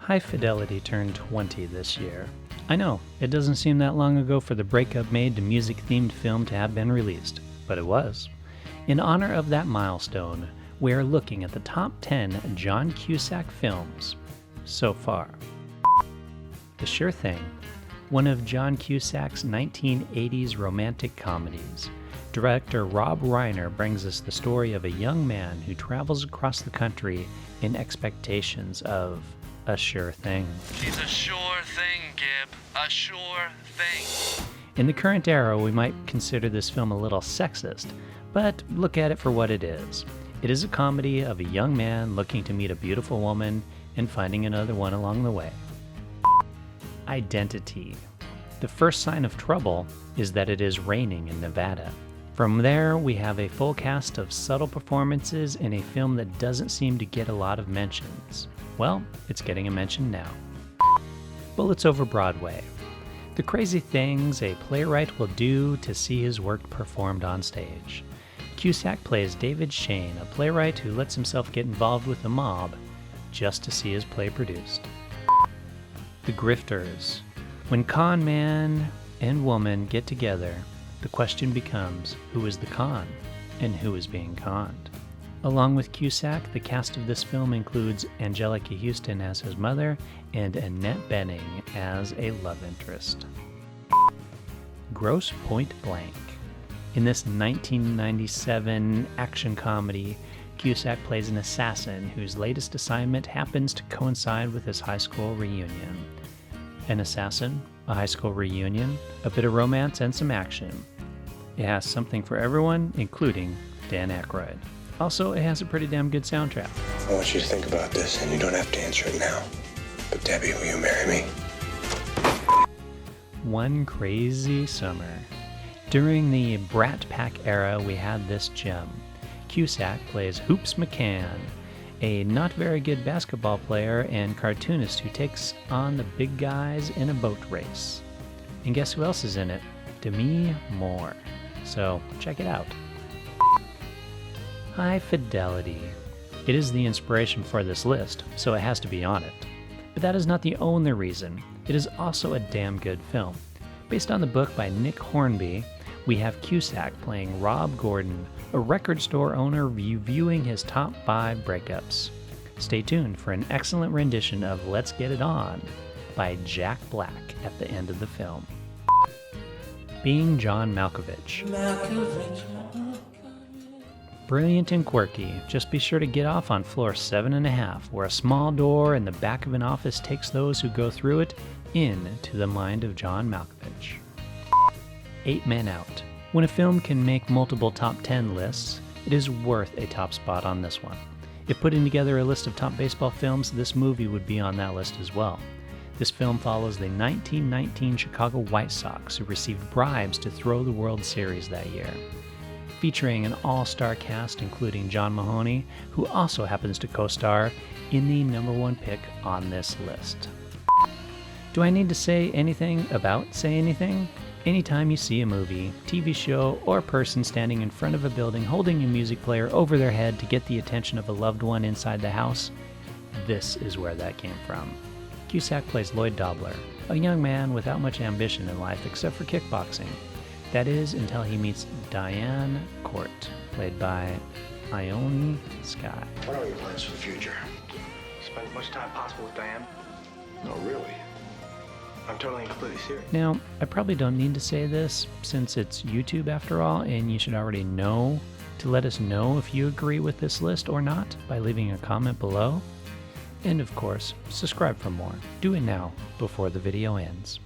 High Fidelity turned 20 this year. I know, it doesn't seem that long ago for the breakup made to music-themed film to have been released, but it was. In honor of that milestone, we are looking at the top 10 John Cusack films so far. The Sure Thing, one of John Cusack's 1980s romantic comedies. Director Rob Reiner brings us the story of a young man who travels across the country in expectations of a sure thing. She's a sure thing, Gib. A sure thing. In the current era, we might consider this film a little sexist, but look at it for what it is. It is a comedy of a young man looking to meet a beautiful woman and finding another one along the way. Identity. The first sign of trouble is that it is raining in Nevada. From there, we have a full cast of subtle performances in a film that doesn't seem to get a lot of mentions. Well, it's getting a mention now. Bullets Over Broadway. The crazy things a playwright will do to see his work performed on stage. Cusack plays David Shane, a playwright who lets himself get involved with the mob just to see his play produced. The Grifters. When con man and woman get together, the question becomes, who is the con and who is being conned? Along with Cusack, the cast of this film includes Angelica Houston as his mother and Annette Bening as a love interest. Grosse Pointe Blank. In this 1997 action comedy, Cusack plays an assassin whose latest assignment happens to coincide with his high school reunion. An assassin, a high school reunion, a bit of romance, and some action. It has something for everyone, including Dan Aykroyd. Also, it has a pretty damn good soundtrack. I want you to think about this, and you don't have to answer it now. But Debbie, will you marry me? One Crazy Summer. During the Brat Pack era, we had this gem. Cusack plays Hoops McCann, a not very good basketball player and cartoonist who takes on the big guys in a boat race. And guess who else is in it? Demi Moore. So check it out. High Fidelity. It is the inspiration for this list, so it has to be on it. But that is not the only reason. It is also a damn good film. Based on the book by Nick Hornby, we have Cusack playing Rob Gordon, a record store owner reviewing his top 5 breakups. Stay tuned for an excellent rendition of Let's Get It On by Jack Black at the end of the film. Being John Malkovich. Brilliant and quirky, just be sure to get off on floor 7.5, where a small door in the back of an office takes those who go through it into the mind of John Malkovich. 8 Men Out. When a film can make multiple top 10 lists, it is worth a top spot on this one. If putting together a list of top baseball films, this movie would be on that list as well. This film follows the 1919 Chicago White Sox, who received bribes to throw the World Series that year. Featuring an all-star cast including John Mahoney, who also happens to co-star in the #1 pick on this list. Do I need to say anything about Say Anything? Anytime you see a movie, TV show, or person standing in front of a building holding a music player over their head to get the attention of a loved one inside the house, this is where that came from. Cusack plays Lloyd Dobler, a young man without much ambition in life except for kickboxing. That is until he meets Diane Court, played by Ione Skye. What are your plans for the future? Spend as much time possible with Diane. No, really. I'm totally and completely serious. Now, I probably don't need to say this since it's YouTube after all, and you should already know to let us know if you agree with this list or not by leaving a comment below. And of course, subscribe for more. Do it now before the video ends.